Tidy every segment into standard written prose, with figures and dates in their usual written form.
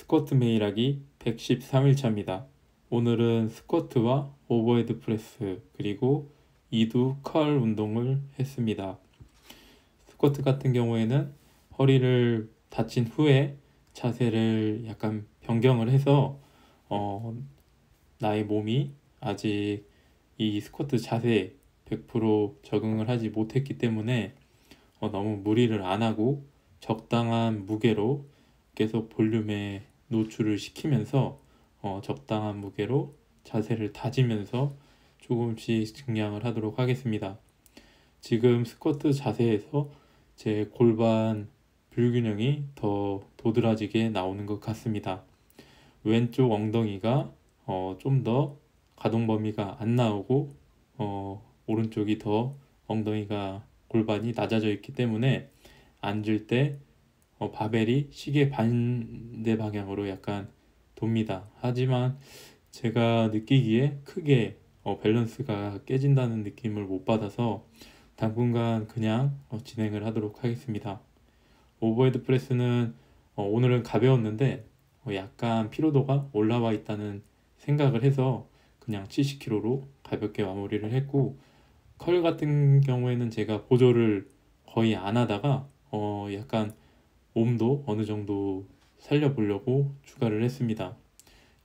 스쿼트 매일 하기 113일차입니다. 오늘은 스쿼트와 오버헤드 프레스 그리고 이두 컬 운동을 했습니다. 스쿼트 같은 경우에는 허리를 다친 후에 자세를 약간 변경을 해서 나의 몸이 아직 이 스쿼트 자세에 100% 적응을 하지 못했기 때문에 너무 무리를 안 하고 적당한 무게로 계속 볼륨에 노출을 시키면서 적당한 무게로 자세를 다지면서 조금씩 증량을 하도록 하겠습니다. 지금 스쿼트 자세에서 제 골반 불균형이 더 도드라지게 나오는 것 같습니다. 왼쪽 엉덩이가 좀 더 가동 범위가 안 나오고 오른쪽이 더 엉덩이가 골반이 낮아져 있기 때문에 앉을 때 바벨이 시계 반대 방향으로 약간 돕니다. 하지만 제가 느끼기에 크게 밸런스가 깨진다는 느낌을 못 받아서 당분간 그냥 진행을 하도록 하겠습니다. 오버헤드 프레스는 오늘은 가벼웠는데 약간 피로도가 올라와 있다는 생각을 해서 그냥 70kg로 가볍게 마무리를 했고, 컬 같은 경우에는 제가 보조를 거의 안 하다가 약간 몸도 어느 정도 살려보려고 추가를 했습니다.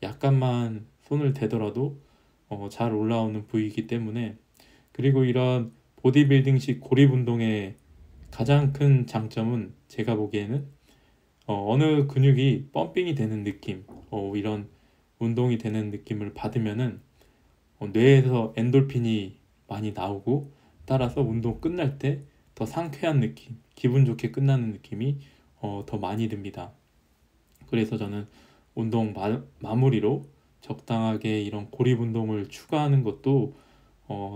약간만 손을 대더라도 잘 올라오는 부위이기 때문에. 그리고 이런 보디빌딩식 고립 운동의 가장 큰 장점은 제가 보기에는 어느 근육이 펌핑이 되는 느낌, 이런 운동이 되는 느낌을 받으면은 뇌에서 엔돌핀이 많이 나오고, 따라서 운동 끝날 때 더 상쾌한 느낌, 기분 좋게 끝나는 느낌이 더 많이 듭니다. 그래서 저는 운동 마무리로 적당하게 이런 고립 운동을 추가하는 것도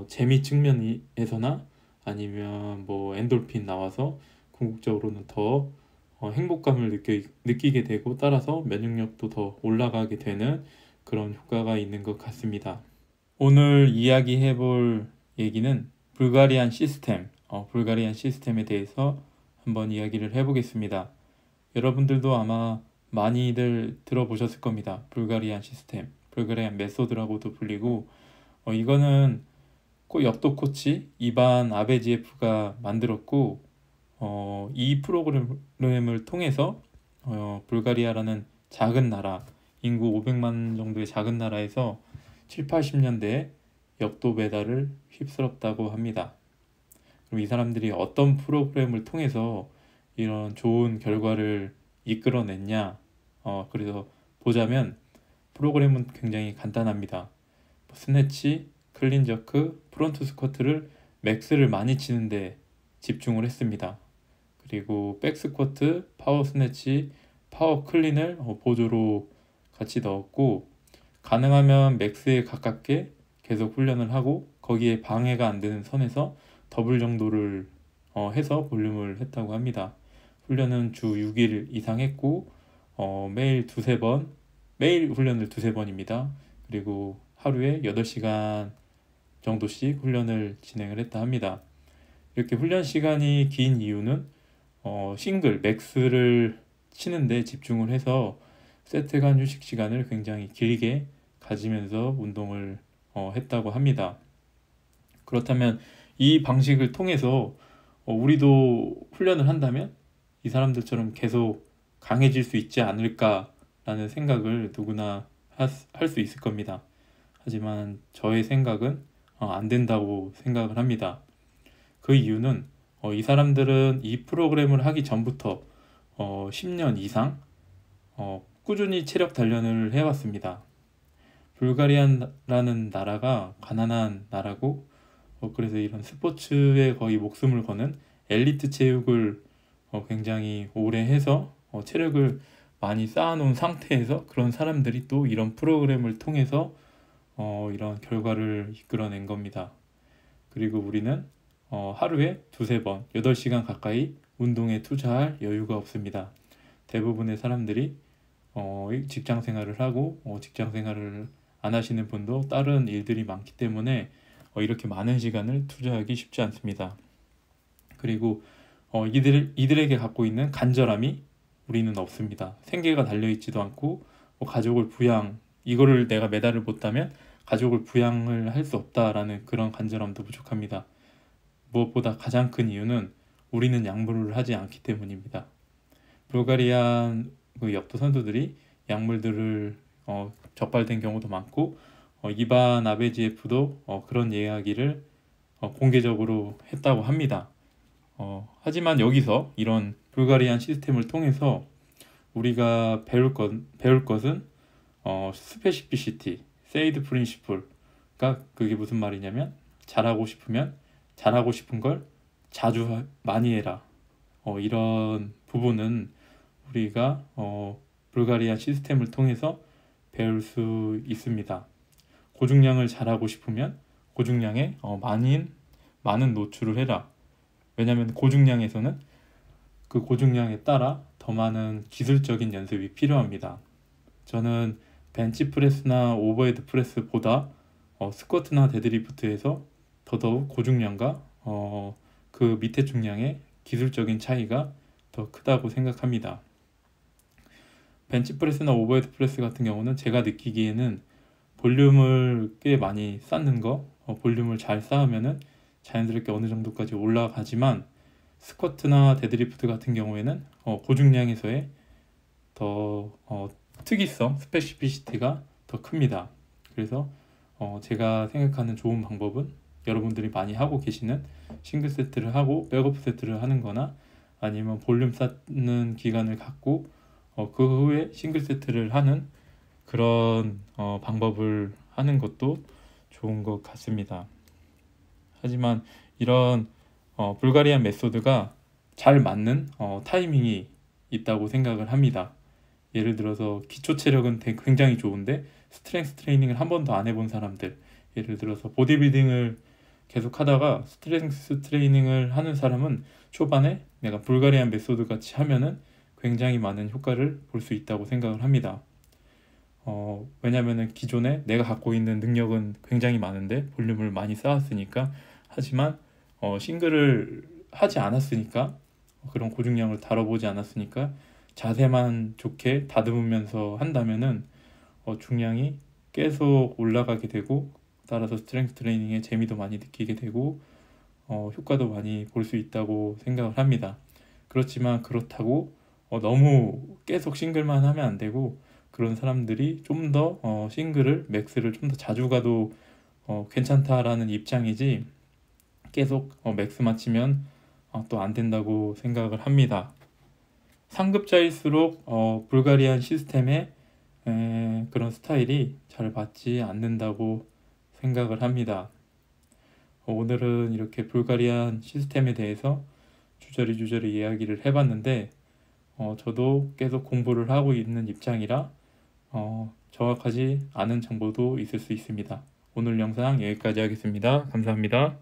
재미 측면에서나 아니면 뭐 엔돌핀 나와서 궁극적으로는 더 행복감을 느끼게 되고, 따라서 면역력도 더 올라가게 되는 그런 효과가 있는 것 같습니다. 오늘 이야기해 볼 얘기는 불가리안 시스템에 대해서 한번 이야기를 해보겠습니다. 여러분들도 아마 많이들 들어보셨을 겁니다. 불가리안 시스템, 불가리안 메소드라고도 불리고, 이거는 엽도 코치 이반 아베지에프가 만들었고, 이 프로그램을 통해서 불가리아라는 작은 나라, 인구 500만 정도의 작은 나라에서 7, 80년대에 엽도 메달을 휩쓸었다고 합니다. 그럼 이 사람들이 어떤 프로그램을 통해서 이런 좋은 결과를 이끌어냈냐? 그래서 보자면 프로그램은 굉장히 간단합니다. 스네치, 클린 저크, 프론트 스쿼트를 맥스를 많이 치는데 집중을 했습니다. 그리고 백 스쿼트, 파워 스네치, 파워 클린을 보조로 같이 넣었고, 가능하면 맥스에 가깝게 계속 훈련을 하고, 거기에 방해가 안 되는 선에서 더블 정도를 해서 볼륨을 했다고 합니다. 훈련은 주 6일 이상 했고, 매일 매일 훈련을 두세 번입니다. 그리고 하루에 8시간 정도씩 훈련을 진행을 했다 합니다. 이렇게 훈련 시간이 긴 이유는 싱글, 맥스를 치는데 집중을 해서 세트 간 휴식 시간을 굉장히 길게 가지면서 운동을 했다고 합니다. 그렇다면 이 방식을 통해서 우리도 훈련을 한다면 이 사람들처럼 계속 강해질 수 있지 않을까라는 생각을 누구나 할 수 있을 겁니다. 하지만 저의 생각은 안 된다고 생각을 합니다. 그 이유는 이 사람들은 이 프로그램을 하기 전부터 10년 이상 꾸준히 체력 단련을 해왔습니다. 불가리아라는 나라가 가난한 나라고, 그래서 이런 스포츠에 거의 목숨을 거는 엘리트 체육을 굉장히 오래 해서 체력을 많이 쌓아놓은 상태에서 그런 사람들이 또 이런 프로그램을 통해서 이런 결과를 이끌어낸 겁니다. 그리고 우리는 하루에 두세 번 8시간 가까이 운동에 투자할 여유가 없습니다. 대부분의 사람들이 직장 생활을 하고, 직장 생활을 안 하시는 분도 다른 일들이 많기 때문에 이렇게 많은 시간을 투자하기 쉽지 않습니다. 그리고 이들에게 갖고 있는 간절함이 우리는 없습니다. 생계가 달려있지도 않고 가족을 부양, 이거를 내가 메달을 못하면 가족을 부양을 할 수 없다라는 그런 간절함도 부족합니다. 무엇보다 가장 큰 이유는 우리는 약물을 하지 않기 때문입니다. 불가리안 그 역도 선수들이 약물들을 적발된 경우도 많고 이반 아베지에프도 그런 이야기를 공개적으로 했다고 합니다. 하지만 여기서 이런 불가리안 시스템을 통해서 우리가 배울 것은 스페시피시티, 세이드 프린시플. 그러니까 그게 무슨 말이냐면 잘하고 싶으면 잘하고 싶은 걸 자주 많이 해라. 이런 부분은 우리가 불가리안 시스템을 통해서 배울 수 있습니다. 고중량을 잘하고 싶으면 고중량에 많은 노출을 해라. 왜냐하면 고중량에서는 그 고중량에 따라 더 많은 기술적인 연습이 필요합니다. 저는 벤치프레스나 오버헤드 프레스보다 스쿼트나 데드리프트에서 더더욱 고중량과 그 밑에 중량의 기술적인 차이가 더 크다고 생각합니다. 벤치프레스나 오버헤드 프레스 같은 경우는 제가 느끼기에는 볼륨을 꽤 많이 쌓는 거, 볼륨을 잘 쌓으면은 자연스럽게 어느 정도까지 올라가지만 스쿼트나 데드리프트 같은 경우에는 고중량에서의 더 특이성, 스페시피시티가 더 큽니다. 그래서 제가 생각하는 좋은 방법은 여러분들이 많이 하고 계시는 싱글 세트를 하고 백업 세트를 하는 거나 아니면 볼륨 쌓는 기간을 갖고 그 후에 싱글 세트를 하는 그런 방법을 하는 것도 좋은 것 같습니다. 하지만 이런 불가리안 메소드가 잘 맞는 타이밍이 있다고 생각을 합니다. 예를 들어서 기초 체력은 굉장히 좋은데 스트렝스 트레이닝을 한 번도 안 해본 사람들, 예를 들어서 보디빌딩을 계속 하다가 스트렝스 트레이닝을 하는 사람은 초반에 내가 불가리안 메소드 같이 하면은 굉장히 많은 효과를 볼 수 있다고 생각을 합니다. 왜냐면은 기존에 내가 갖고 있는 능력은 굉장히 많은데 볼륨을 많이 쌓았으니까, 하지만 싱글을 하지 않았으니까, 그런 고중량을 다뤄보지 않았으니까 자세만 좋게 다듬으면서 한다면은 중량이 계속 올라가게 되고, 따라서 스트렝스 트레이닝의 재미도 많이 느끼게 되고 효과도 많이 볼 수 있다고 생각을 합니다. 그렇지만 그렇다고 너무 계속 싱글만 하면 안 되고, 그런 사람들이 좀 더 싱글을, 맥스를 좀 더 자주 가도 괜찮다라는 입장이지, 계속 맥스만 치면 또 안 된다고 생각을 합니다. 상급자일수록 불가리안 시스템의 그런 스타일이 잘 맞지 않는다고 생각을 합니다. 오늘은 이렇게 불가리안 시스템에 대해서 주저리 이야기를 해봤는데 저도 계속 공부를 하고 있는 입장이라 정확하지 않은 정보도 있을 수 있습니다. 오늘 영상 여기까지 하겠습니다. 감사합니다.